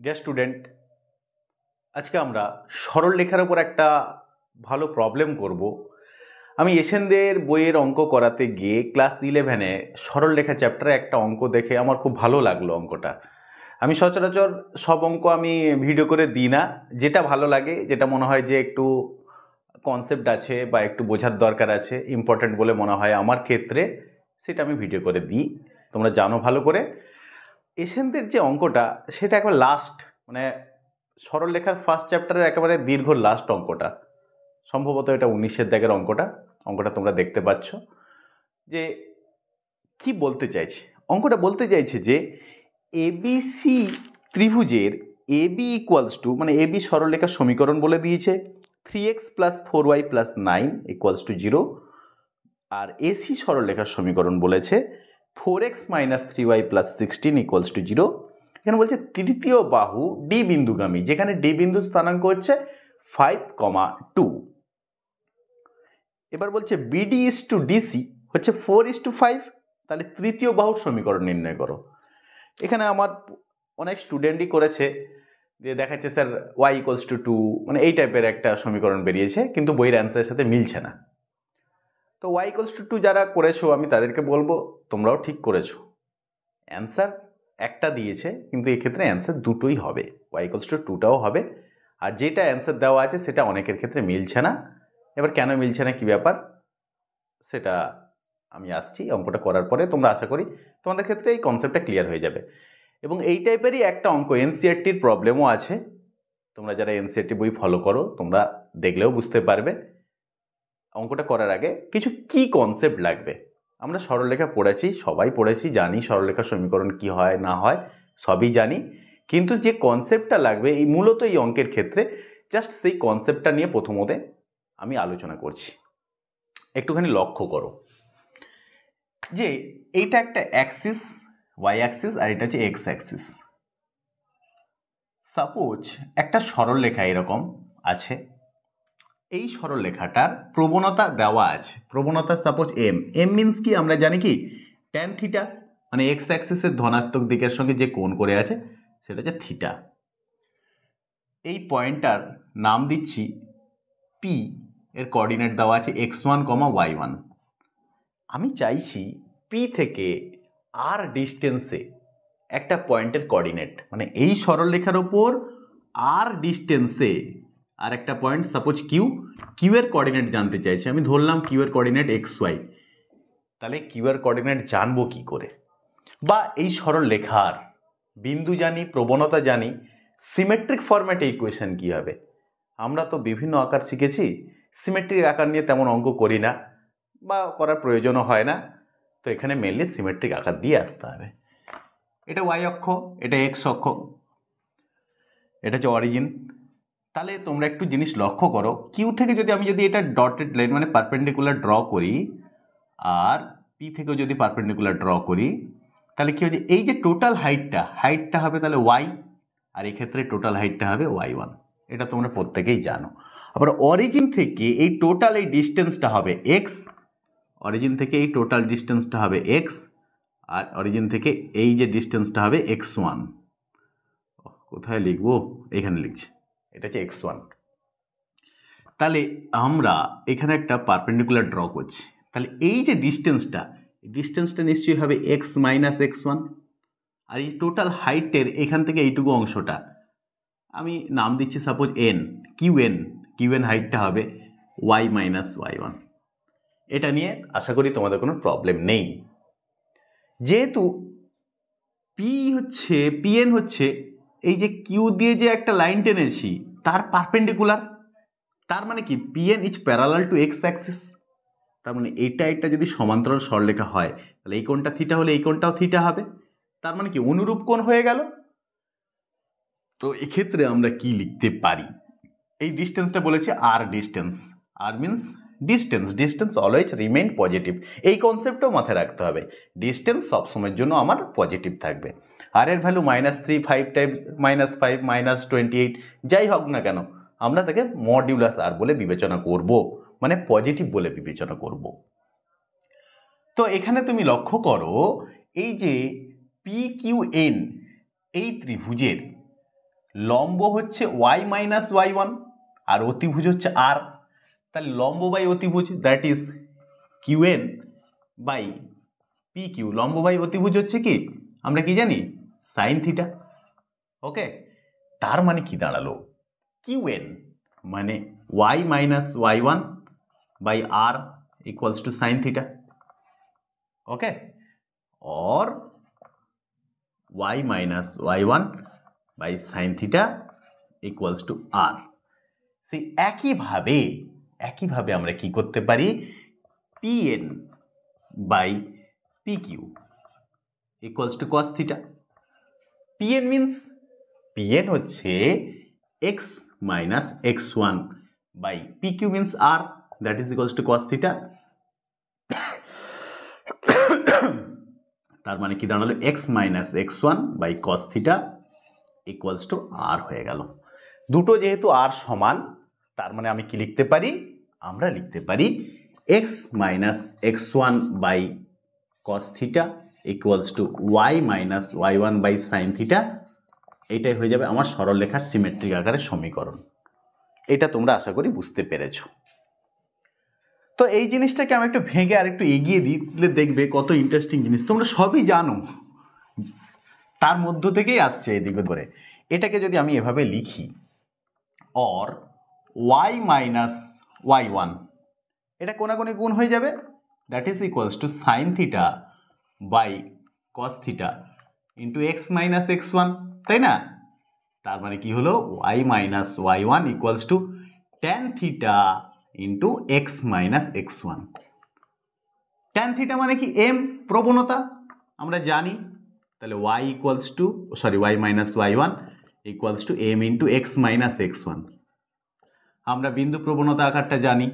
Dear student, আজকে আমরা সরল লেখার উপর একটা ভালো প্রবলেম করব। আমি এশিয়ানদের বইয়ের অঙ্ক করাতে গিয়ে ক্লাস 11-এ সরল লেখা চ্যাপ্টারে একটা অঙ্ক দেখে আমার খুব ভালো লাগলো অঙ্কটা। আমি সচরাচর সব অঙ্ক আমি ভিডিও করে দিই না, যেটা ভালো লাগে, যেটা মনে হয় যে একটু কনসেপ্ট আছে বা একটু বোঝার দরকার আছে, ইম্পর্ট্যান্ট বলে মনে হয় আমার ক্ষেত্রে, সেটা আমি ভিডিও করে দিই। তোমরা জানো ভালো করে এশিয়ানদের যে অঙ্কটা সেটা একবার লাস্ট, মানে সরল লেখার ফার্স্ট চ্যাপ্টারের একেবারে দীর্ঘ লাস্ট অঙ্কটা, সম্ভবত এটা 19-এর দাগের অঙ্কটা তোমরা দেখতে পাচ্ছ। যে কি বলতে চাইছে অঙ্কটা, বলতে চাইছে যে এবিসি ত্রিভুজের এবি ইকুয়ালস টু, মানে এবি সরলরেখার সমীকরণ বলে দিয়েছে 3x + 4y + 9 = 0, আর এসি সরলরেখার সমীকরণ বলেছে 4x - 3y + 16 = 0। এখানে বলছে তৃতীয় বাহু ডি বিন্দুগামী, যেখানে ডি বিন্দু স্থানাঙ্ক হচ্ছে 5,2। এবার বলছে বিডি ইস টু ডিসি হচ্ছে 4:5, তাহলে তৃতীয় বাহুর সমীকরণ নির্ণয় করো। এখানে আমার অনেক স্টুডেন্টই করেছে, যে দেখাচ্ছে স্যার y = 2, মানে এই টাইপের একটা সমীকরণ বেরিয়েছে, কিন্তু বইয়ের অ্যান্সারের সাথে মিলছে না। তো y = 2 যারা করেছো আমি তাদেরকে বলবো তোমরাও ঠিক করেছো, অ্যান্সার একটা দিয়েছে, কিন্তু এক্ষেত্রে অ্যান্সার দুটোই হবে, y = 2টাও হবে, আর যেটা অ্যান্সার দেওয়া আছে সেটা অনেকের ক্ষেত্রে মিলছে না। এবার কেন মিলছে না, কী ব্যাপার, সেটা আমি আসছি অঙ্কটা করার পরে। তোমরা আশা করি তোমাদের ক্ষেত্রে এই কনসেপ্টটা ক্লিয়ার হয়ে যাবে। এবং এই টাইপেরই একটা অঙ্ক এনসিইআরটির প্রবলেমও আছে, তোমরা যারা এনসিইআরটি বই ফলো করো তোমরা দেখলেও বুঝতে পারবে। অঙ্কটা করার আগে কিছু কি কনসেপ্ট লাগবে, আমরা সরলরেখা পড়েছি, সবাই পড়েছি, জানি সরলরেখার সমীকরণ কি হয় না হয় সবই জানি, কিন্তু যে কনসেপ্টটা লাগবে এই মূলত এই অঙ্কের ক্ষেত্রে, জাস্ট সেই কনসেপ্টটা নিয়ে প্রথমত আমি আলোচনা করছি। একটুখানি লক্ষ্য করো যে এইটা একটা অ্যাক্সিস, ওয়াই অ্যাক্সিস, আর এটা হচ্ছে এক্স অ্যাক্সিস। সাপোজ একটা সরলরেখা এরকম আছে, এই সরলরেখাটার প্রবণতা দেওয়া আছে, প্রবণতা সাপোজ এম। এম মিনস কি, আমরা জানি কি ট্যান থিটা, মানে এক্স অ্যাক্সিসের ধনাত্মক দিকের সঙ্গে যে কোণ করে আছে সেটা হচ্ছে থিটা। এই পয়েন্টটার নাম দিচ্ছি পি, এর কোঅর্ডিনেট দেওয়া আছে x1, y1। আমি চাইছি পি থেকে আর ডিস্টেন্সে একটা পয়েন্টের কোঅর্ডিনেট, মানে এই সরলরেখার ওপর আর ডিস্টেন্সে আর একটা পয়েন্ট সাপোজ কিউ, কিউ এর কোঅর্ডিনেট জানতে চাইছি। আমি ধরলাম কিউ এর কোঅর্ডিনেট xy, তাহলে কিউ এর কোঅর্ডিনেট জানবো কি করে? বা এই সরলরেখার বিন্দু জানি, প্রবণতা জানি, সিমেট্রিক ফরম্যাটে ইকুয়েশন কি হবে? আমরা তো বিভিন্ন আকার শিখেছি, সিমেট্রিক আকার নিয়ে তেমন অঙ্ক করি না বা করার প্রয়োজনও হয় না, তো এখানে মেনলি সিমেট্রিক আকার দিয়ে আসতে হবে। এটা ওয়াই অক্ষ, এটা এক্স অক্ষ, এটা হচ্ছে অরিজিন। তাহলে তোমরা একটু জিনিস লক্ষ্য করো, কিউ থেকে আমি যদি এটা ডটেড লাইন মানে পারপেন্ডিকুলার ড্র করি, আর পি থেকেও যদি পারপেন্ডিকুলার ড্র করি, তাহলে কি হচ্ছে, এই যে টোটাল হাইটটা হবে তাহলে ওয়াই, আর এক্ষেত্রে টোটাল হাইটটা হবে y1, এটা তোমরা প্রত্যেকেই জানো। আবার অরিজিন থেকে এই টোটাল এই ডিস্টেন্সটা হবে এক্স, অরিজিন থেকে এই টোটাল ডিস্টেন্সটা হবে এক্স, আর অরিজিন থেকে এই যে ডিস্টেন্সটা হবে x1। কোথায় লিখবো, এখানে লিখছি, এটা হচ্ছে x1। তাহলে আমরা এখানে একটা পারপেন্ডিকুলার ড্র করছি, তাহলে এই যে ডিস্টেন্সটা নিশ্চয়ই হবে x - x1, আর এই টোটাল হাইটের এখান থেকে এইটুকু অংশটা আমি নাম দিচ্ছি সাপোজ এন, কিউ এন হাইটটা হবে y - y1। এটা নিয়ে আশা করি তোমাদের কোনো প্রবলেম নেই। যেহেতু পিএন হচ্ছে এই যে কিউ দিয়ে যে একটা লাইন টেনেছি তার পারপেন্ডিকুলার, তার মানে কি PN is parallel to x Axis, তার মানে এটা যদি সমান্তরাল সরলরেখা হয় তাহলে এই কোণটা থিটা হলে এই কোণটাও থিটা হবে, তার মানে কি অনুরূপ কোণ হয়ে গেল। তো এক্ষেত্রে আমরা কি লিখতে পারি, এই ডিস্টেন্সটা বলেছি আর ডিস্টেন্স, আর means distance always remain positive, এই কনসেপ্টটাও মাথায় রাখতে হবে, ডিস্টেন্স সবসময়ের জন্য আমার পজিটিভ থাকবে। আর এর ভ্যালু -3, 5 টাইপ -5, -28 যাই হোক না কেন, আমরা তাকে মডিউলাস আর বলে বিবেচনা করব, মানে পজিটিভ বলে বিবেচনা করব। তো এখানে তুমি লক্ষ্য করো এই যে পি কিউ এন এই ত্রিভুজের লম্ব হচ্ছে ওয়াই মাইনাস ওয়াই ওয়ান আর অতিভুজ হচ্ছে আর, তাহলে লম্ব বাই অতিভুজ that is QN by P Q. লম্ব বাই অতিভুজ হচ্ছে কি আমরা কি জানি সাইন থিটা। ওকে, তার মানে কি দাঁড়ালো কিউএন মানে y minus Y one by r equals to sine theta. Okay, और y minus y one by sine theta equals to r. সেই একইভাবে আমরা কি করতে পারি pn by pq equals to cos theta. pn means pn হচ্ছে x minus x one by pq means r that is equals to cos theta. তার মানে কি দাঁড়ালো x minus x one by cos theta equals two আর হয়ে গেল। দুটো যেহেতু আর সমান তার মানে আমি কি লিখতে পারি, আমরা লিখতে পারি x minus x one by cos theta equals to Y minus Y one by sine theta. এটাই হয়ে যাবে আমার সরলরেখার সিমেট্রিক আকারের সমীকরণ। এটা তোমরা আশা করি বুঝতে পেরেছো। তো এই জিনিসটাকে আমি একটু ভেঙে আর একটু এগিয়ে দিলে দেখবে কত ইন্টারেস্টিং জিনিস। তোমরা সবই জানো, তার মধ্য থেকেই আসছে এদিকে ধরে। এটাকে যদি আমি এভাবে লিখি or Y minus Y one, এটা কোনাকুনি গুণ হয়ে যাবে, that is equals to sine theta by cos theta into X minus x one, তাই না? তার মানে কি হলো Y minus Y one equals to tan theta into X minus x one. Tan theta মানে কি এম, প্রবণতা আমরা জানি। তাহলে Y equals to Y minus Y one equals to M into X minus x one. আমরা বিন্দু প্রবণতা আকারটা জানি,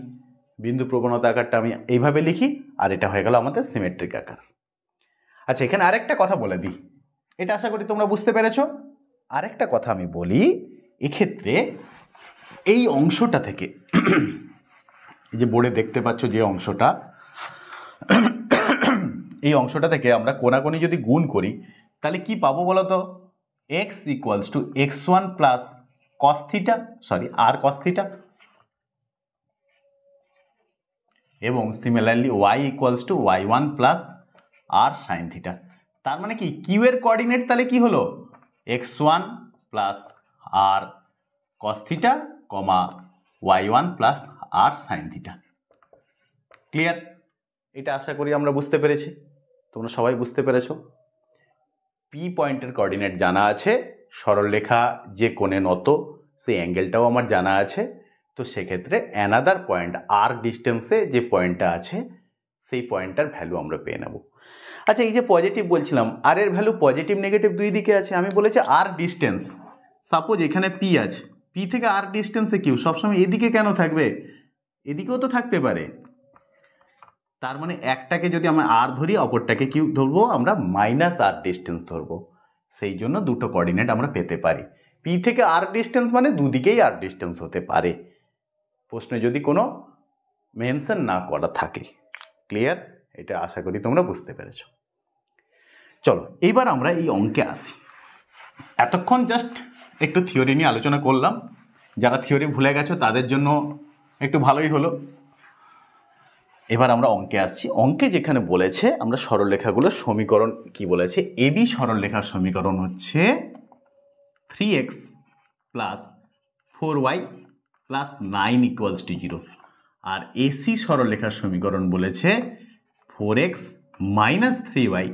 বিন্দু প্রবণতা আকারটা আমি এইভাবে লিখি আর এটা হয়ে গেল আমাদের সিমেট্রিক আকার। আচ্ছা, এখানে আরেকটা কথা বলে দিই, এটা আশা করি তোমরা বুঝতে পেরেছো। আরেকটা কথা আমি বলি, এক্ষেত্রে এই অংশটা থেকে এই যে বোর্ডে দেখতে পাচ্ছ যে অংশটা, এই অংশটা থেকে আমরা কোনাকুনি যদি গুণ করি তাহলে কি পাবো বলো তো? X equals to x one plus cos theta r cos theta, এবং similarly y equals to y one plus r sine theta. তার মানে কি কিউ এর কোঅর্ডিনেট তাহলে কি হলো x one plus r cos theta comma y one plus r sine theta. Clear? এটা আশা করি আমরা বুঝতে পেরেছি, তোমরা সবাই বুঝতে পেরেছো। পি পয়েন্টের কোঅর্ডিনেট জানা আছে, সরলরেখা যে কোণে নত সেই অ্যাঙ্গেলটাও আমার জানা আছে। তো সেক্ষেত্রে অ্যানাদার পয়েন্ট আর ডিস্টেন্সে যে পয়েন্টটা আছে সেই পয়েন্টটার ভ্যালু আমরা পেয়ে নেব। আচ্ছা, এই যে পজিটিভ বলছিলাম, আর এর ভ্যালু পজিটিভ নেগেটিভ দুই দিকে আছে। আমি বলেছি আর ডিস্টেন্স, সাপোজ এখানে পি আছে, পি থেকে আর ডিস্টেন্সে কিউ সবসময় এদিকে কেন থাকবে, এদিকেও তো থাকতে পারে। তার মানে একটাকে যদি আমরা আর ধরি অপরটাকে কিউ ধরবো, আমরা মাইনাস আর ডিস্টেন্স ধরবো। সেই জন্য দুটো কোঅর্ডিনেট আমরা পেতে পারি। পি থেকে আর ডিস্টেন্স মানে দুদিকেই আর ডিস্টেন্স হতে পারে, প্রশ্নে যদি কোনো মেনশন না করা থাকে। ক্লিয়ার? এটা আশা করি তোমরা বুঝতে পেরেছো। চলো এইবার আমরা এই অঙ্কে আসি। এতক্ষণ জাস্ট একটু থিওরি নিয়ে আলোচনা করলাম, যারা থিওরি ভুলে গেছো তাদের জন্য একটু ভালোই হলো। এবার আমরা অঙ্কে আসছি। অঙ্কে যেখানে বলেছে আমরা সরলরেখাগুলোর সমীকরণ কি বলেছে, এবি সরলরেখার সমীকরণ হচ্ছে 3x plus 4y plus 9 equals to 0, আর এসি সরলরেখার সমীকরণ বলেছে 4x minus 3y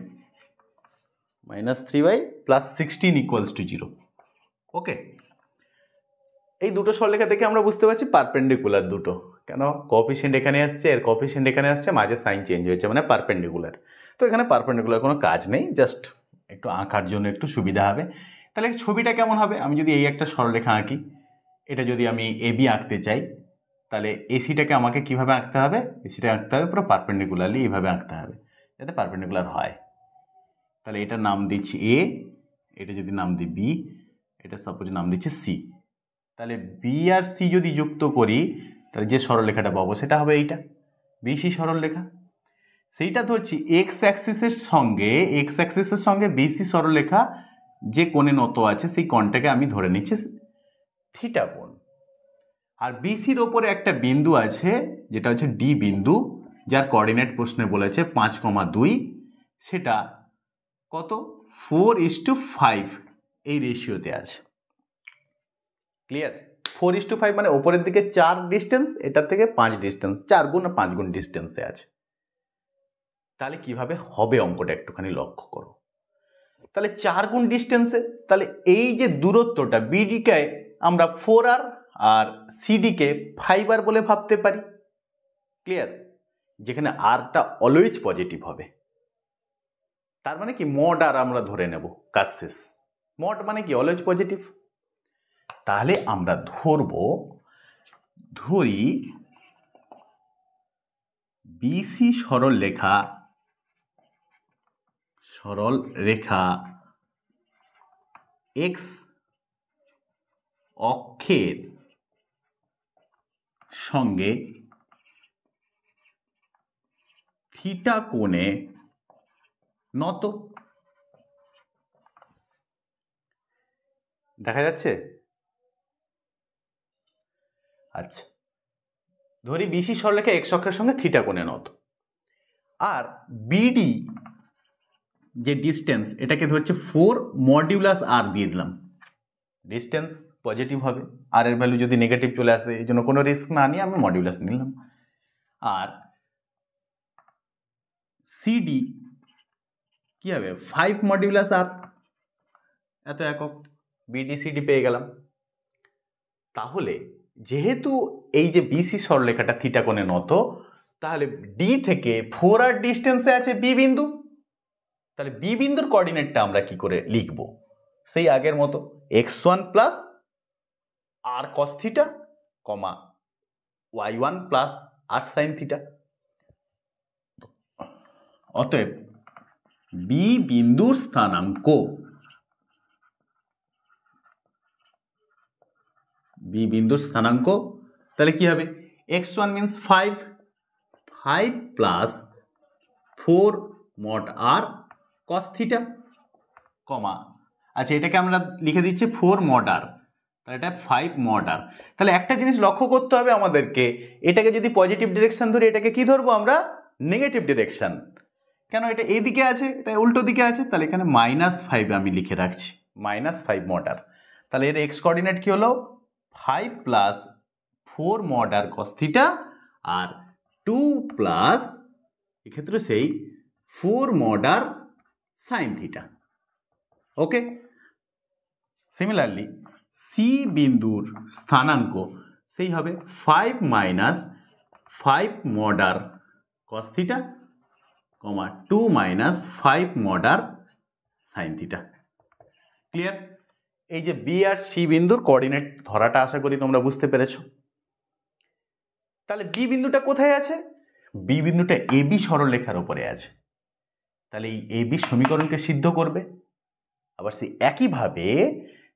plus 16 equals to 0। Okay, এই দুটো সরলরেখা দেখে আমরা বুঝতে পারছি পারপেন্ডিকুলার দুটো। কেন? কোএফিসিয়েন্ট এখানে আসছে, এর কোএফিসিয়েন্ট এখানে আসছে, মাঝে সাইন চেঞ্জ হয়েছে, মানে পারপেন্ডিকুলার। তো এখানে পারপেন্ডিকুলার কোনো কাজ নেই, জাস্ট একটু আঁকার জন্য একটু সুবিধা হবে। তাহলে ছবিটা কেমন হবে? আমি যদি এই একটা সরলরেখা আঁকি, এটা যদি আমি এবি আঁকতে চাই, তাহলে এসিটাকে আমাকে কিভাবে আঁকতে হবে? এসিটা আঁকতে হবে পুরো পারপেন্ডিকুলারলি, এইভাবে আঁকতে হবে যাতে পারপেন্ডিকুলার হয়। তাহলে এটার নাম দিচ্ছি এ, এটা যদি নাম দিই বি, এটা সাপোজ নাম দিচ্ছি সি। তাহলে বি আর সি যদি যুক্ত করি তাহলে যে সরলরেখাটা পাবো সেটা হবে এইটা বিসি সরলরেখা। সেইটা ধরছি এক্স অ্যাক্সিসের সঙ্গে বিসি সরলরেখা যে কোণে নত আছে সেই কোণটাকে আমি ধরে নিচ্ছি থিটা কোণ। আর বিসির ওপরে একটা বিন্দু আছে যেটা হচ্ছে ডি বিন্দু, যার কোঅর্ডিনেট প্রশ্নে বলেছে 5,2, সেটা কত 4:5 এই রেশিওতে আছে। ক্লিয়ার? 4:5 মানে ওপরের দিকে 4 ডিস্টেন্স, এটার থেকে 5 ডিস্টেন্স, 4 গুণ না 5 গুণ ডিস্টেন্সে আছে। তাহলে কিভাবে হবে অঙ্কটা একটুখানি লক্ষ্য করো। তাহলে 4 গুণ ডিস্টেন্সে, তাহলে এই যে দূরত্বটা বিডিকে আমরা 4r আর সিডিকে 5r বলে ভাবতে পারি। ক্লিয়ার? যেখানে আরটা অলওয়েজ পজিটিভ হবে, তার মানে কি মড আর আমরা ধরে নেব, কাজ শেষ। মড মানে কি অলওয়েজ পজিটিভ। তাহলে আমরা ধরি বিসি সরল রেখা এক্স অক্ষের সঙ্গে থিটা কোণে নত। দেখা যাচ্ছে? আচ্ছা, ধরি বিসি সরলরেখা এক্স অক্ষের সঙ্গে থিটা কোণে নত, আর বিডি যে ডিস্টেন্স এটাকে ধরছে 4 মডিউলাস আর দিয়ে দিলাম। ডিস্টেন্স পজিটিভ হবে, আর এর ভ্যালু যদি নেগেটিভ চলে আসে এই জন্য কোনো রিস্ক না নিয়ে আমি মডিউলাস নিলাম। আর সিডি কি হবে 5 মডিউলাস আর, এত একক, বিডিসিডি পেয়ে গেলাম। তাহলে যেহেতু এই যে বিসি সরলরেখাটা থিটা কোণে নত, তাহলে ডি থেকে 4r ডিস্টেন্সে আছে বি বিন্দু। তাহলে বি বিন্দুর কোঅর্ডিনেটটা আমরা কি করে লিখব? সেই আগের মতো x1 plus r cos theta comma y1 plus r sine theta. অতএব বি বিন্দুর স্থানাঙ্ক তাহলে কি হবে? x1 means 5 plus 4 mod r cos theta comma, আচ্ছা এটাকে আমরা লিখে দিচ্ছি 4 মড আর, তাহলে এটা 5 মড আর। তাহলে একটা জিনিস লক্ষ্য করতে হবে আমাদেরকে, এটাকে যদি পজিটিভ ডিরেকশন ধরি এটাকে কি ধরবো আমরা? Negative direction. কেন? এটা এই দিকে আছে, এটা উল্টো দিকে আছে, তাহলে এখানে -5 আমি লিখে রাখছি, -5 মড আর। তাহলে এর এক্স কোঅর্ডিনেট কি হলো? 5 plus 4 mod r cos theta আর 2 প্লাস এক্ষেত্রে সেই 4 mod r sine theta. Okay, similarly C বিন্দুর স্থানাঙ্ক সেই হবে 5 minus 5 mod r cos theta comma 2 minus 5 mod r sine theta. Clear? এই যে বি আর সি বিন্দুর কোঅর্ডিনেট ধরাটা আশা করি তোমরা বুঝতে পেরেছো। তাহলে বি বিন্দুটা কোথায় আছে? বি বিন্দুটা এবি সরলরেখার উপরে আছে, তাহলে এই এবি সমীকরণকে সিদ্ধ করবে। আবার সেই একইভাবে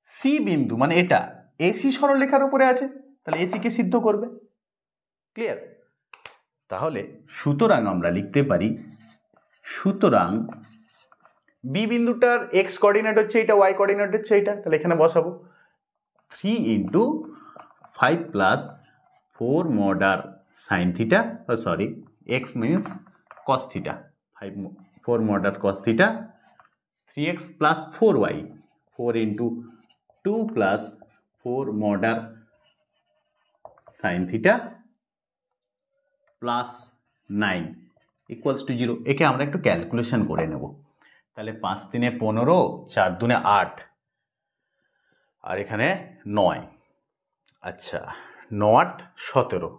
সি বিন্দু মানে এটা এসি সরলরেখার উপরে আছে, তাহলে এসি কে সিদ্ধ করবে। ক্লিয়ার? তাহলে সুতরাং আমরা লিখতে পারি, সুতরাং বি বিন্দুটার এক্স কোঅর্ডিনেট হচ্ছে এটা, ওয়াই কোঅর্ডিনেট হচ্ছে এটা, তাহলে এখানে বসাবো 3 × 5 plus 4 mod r sine theta, sorry x means cos theta, 4 mod r cos theta, 3x plus 4y, 4 × 2 plus 4 mod r sine theta plus 9 equals to 0। একে আমরা একটু ক্যালকুলেশন করে নেব। তাহলে 5 × 3 = 15, 4 × 2 = 8, আর এখানে 9। আচ্ছা 9 × 8 = 17,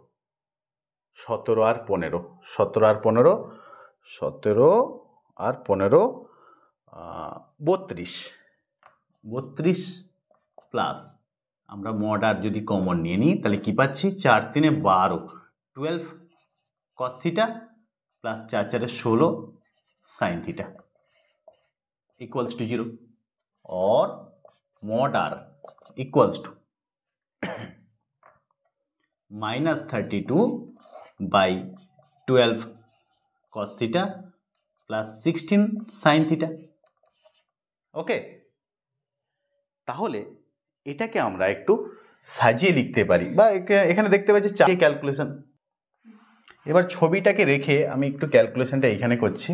17 আর 15, 17 আর 15, 17 আর 15 32, 32 প্লাস আমরা মড আর যদি কমন নিয়ে নিই তাহলে কি পাচ্ছি? 4 × 3 = 12, 12 cos theta plus 4 × 4 = 16 sin theta equals to 0, or mod r equals to -32/12 cos theta plus 16 sin theta. ওকে, তাহলে এটাকে আমরা একটু সাজিয়ে লিখতে পারি, বা এখানে দেখতে পাচ্ছি চারটে ক্যালকুলেশন। এবার ছবিটাকে রেখে আমি একটু ক্যালকুলেশনটা এইখানে করছি,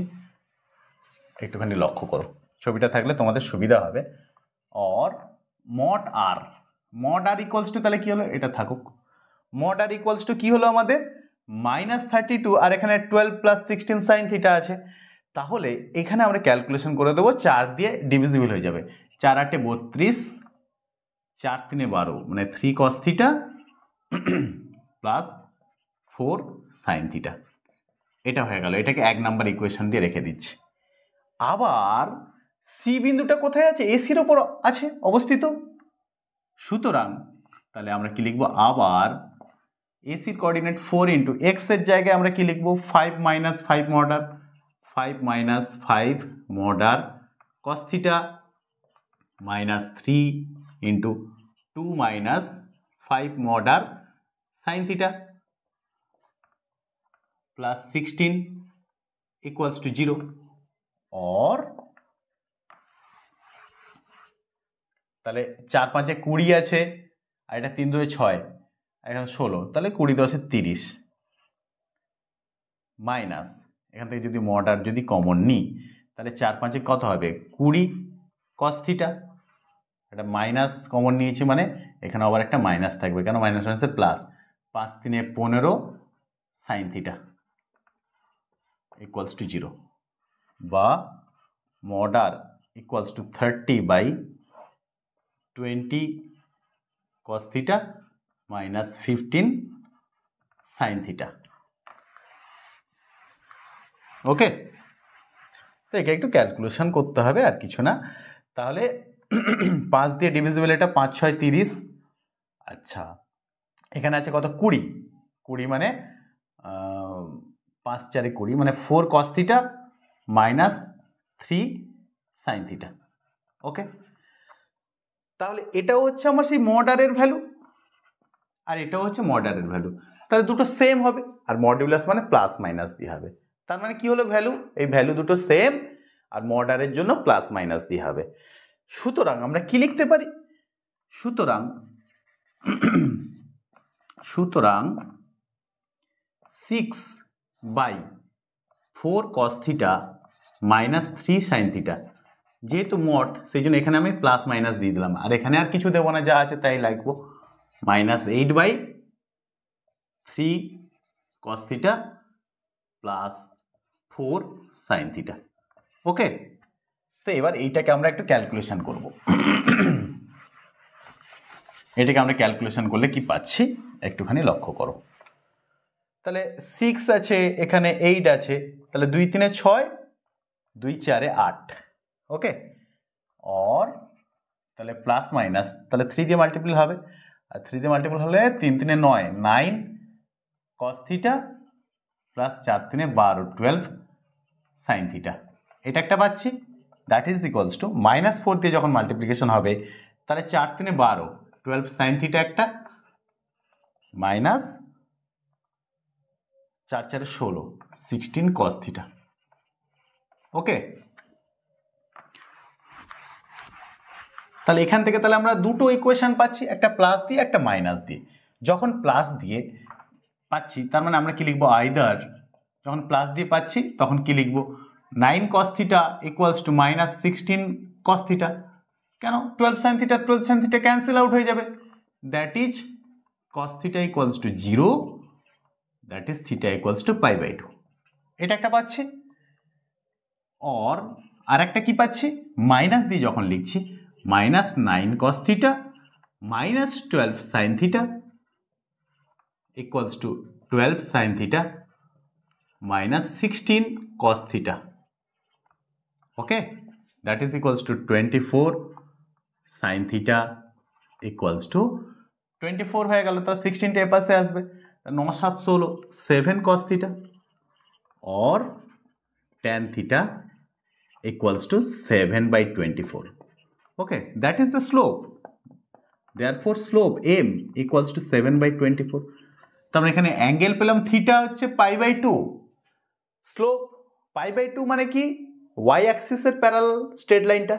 একটুখানি লক্ষ্য করো, ছবিটা থাকলে তোমাদের সুবিধা হবে। Or mod r equals to, তাহলে কি হলো, এটা থাকুক, মড আর ইকুয়ালস টু কি হলো আমাদের -32, আর এখানে 12 + 16 sin থিটা আছে। তাহলে এখানে আমরা ক্যালকুলেশন করে দেবো, 4 দিয়ে ডিভিজিবল হয়ে যাবে, 4 × 8 = 32, 4 × 3 = 12, মানে 3 cos theta plus 4 sin theta. এটা হয়ে গেল, এটাকে 1 নাম্বার ইকুয়েশন দিয়ে রেখে দিচ্ছি। আবার সি বিন্দুটা কোথায় আছে, এসির ওপর আছে অবস্থিত, সুতরাং তাহলে আমরা কি লিখবো, আবার এসির কোঅর্ডিনেট 4 × x এর জায়গায় আমরা কি লিখবো, 5 - 5 মডার, 5 - 5 মডার cos theta -3 × 2 - 5 মডার sin theta plus 16 = 0। और তাহলে 4 × 5 = 20 আছে, আর এটা 3 × 2 = 6, এখানে 16, তাহলে 20 × 10 = 30, মাইনাস এখান থেকে যদি মডার যদি কমন নিই, তাহলে 4 × 5 = কত হবে, 20 cos থিটা, এটা মাইনাস কমন নিয়েছি মানে এখানে আবার একটা মাইনাস থাকবে, কেন মাইনাস মাইনাসে প্লাস, 5 × 3 = 15 sin থিটা = 0, বা মডার = 30/20 cos theta -15 sin theta. Okay, তো একে একটু ক্যালকুলেশন করতে হবে, আর কিছু না। তাহলে 5 দিয়ে ডিভিজিবল, এটা 5 × 6 = 30, আচ্ছা এখানে আছে কত, 20 মানে 5 × 4 = 20, মানে 4 cos থিটা -3 sin থিটা। ওকে, তাহলে এটাও হচ্ছে আমার সেই মডারের ভ্যালু, আর এটাও হচ্ছে মডারের ভ্যালু, তাহলে দুটো সেম হবে, আর মডিউলাস মানে প্লাস মাইনাস দিয়ে হবে, তার মানে কি হলো, ভ্যালু, এই ভ্যালু দুটো সেম, আর মডারের জন্য প্লাস মাইনাস দিয়ে হবে। সুতরাং আমরা কি লিখতে পারি, সুতরাং 6/4 cos থিটা -3 sin থিটা, যেহেতু মড সেই জন্য এখানে আমি প্লাস মাইনাস দিয়ে দিলাম, আর এখানে আর কিছু দেবো না, যা আছে তাই লিখবো, -8/3 cos theta plus 4 sin theta. Okay, তো এবার এইটাকে আমরা একটু ক্যালকুলেশন করব। এটাকে আমরা ক্যালকুলেশন করলে কি পাচ্ছি একটুখানি লক্ষ্য করো। তাহলে 6 আছে, এখানে 8 আছে, তাহলে 2 × 3 = 6, 2 × 4 = 8। ওকে, और তাহলে প্লাস মাইনাস, তাহলে 3 দিয়ে মাল্টিপল হবে, আর 3 দিয়ে মাল্টিপল হলে 3 × 3 = 9, 9 cos theta plus 4 × 3 = 12, 12 sin theta. এটা একটা পাচ্ছি, দ্যাট ইজ ইকুয়ালস টু -4 দিয়ে যখন মাল্টিপ্লিকেশন হবে, তাহলে 4 × 3 = 12, 12 sin থিটা একটা, মাইনাস 4 × 4 = 16, 16 cos থিটা। ওকে, তাহলে এখান থেকে তাহলে আমরা দুটো ইকুয়েশন পাচ্ছি, একটা প্লাস দিয়ে একটা মাইনাস দিয়ে। যখন প্লাস দিয়ে পাচ্ছি তার মানে আমরা কি লিখবো, আইদার যখন প্লাস দিয়ে পাচ্ছি তখন কি লিখবো, 9 cos থিটা = -16 cos থিটা, কেন 12 sin theta 12 sin theta cancel out হয়ে যাবে, that is cos theta = 0, that is theta = π/2। এটা একটা পাচ্ছি, और আর একটা কি পাচ্ছি, মাইনাস দিয়ে যখন লিখছি, -9 cos theta -12 sin theta = 12 sin theta -16 cos theta. Okay, that is = 24 sin theta = 24 হয়ে গেল, তাহলে 16টা এ পাশে আসবে, 9 × 7 = 16, 7 cos থিটা, और tan theta = 7/24। Okay, that is the slope. Therefore, slope m = 7/24. তারপরে এখানে অ্যাঙ্গেল পেলাম, থিটা হচ্ছে π/2, স্লোপ π/2 মানে কি, y অ্যাক্সিসের প্যারালাল স্ট্রেট লাইনটা,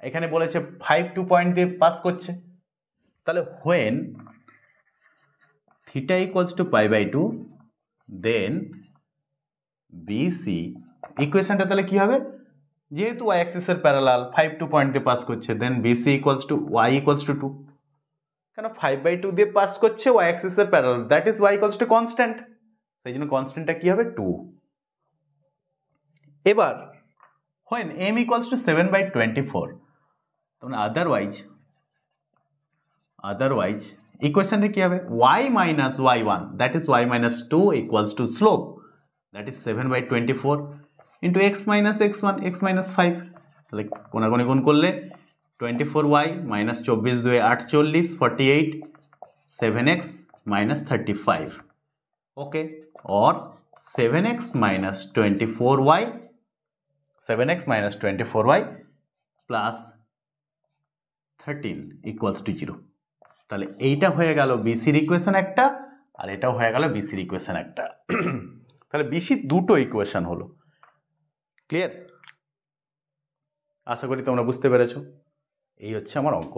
এখানে বলেছে 5 2 পয়েন্ট দিয়ে পাস করছে, তাহলে when theta equals to pi by 2 then BC ইকুয়েশনটা তাহলে কি হবে, যেহেতু ওয়াই অ্যাক্সিসের প্যারালাল 5 2 পয়েন্ট দিয়ে পাস করছে, then BC equals to y equals to 2, কেন 5/2 দিয়ে পাস করছে ওয়াই অ্যাক্সিসের parallel, that is y equals to constant, সেই জন্য কনস্ট্যান্টটা কি হবে 2। এবার when m equals to 7/24, তাহলে otherwise ইকুয়েশনটা কি হবে, y minus y1 that is y minus 2 equals to slope that is 7/24 into x minus x1 x minus 5, তাহলে কোনাকুনি গুণ করলে 24y minus 24 2 48 48 7x minus 35, okay, or 7x minus 24y plus 13 equals to 0। তাহলে এইটা হয়ে গেল বিসির ইকুয়েশন একটা, আর এটাও হয়ে গেল বিসির ইকুয়েশন একটা। তাহলে বিসির দুটো ইকুয়েশন হলো। ক্লিয়ার? আশা করি তোমরা বুঝতে পেরেছো। এই হচ্ছে আমার অঙ্ক।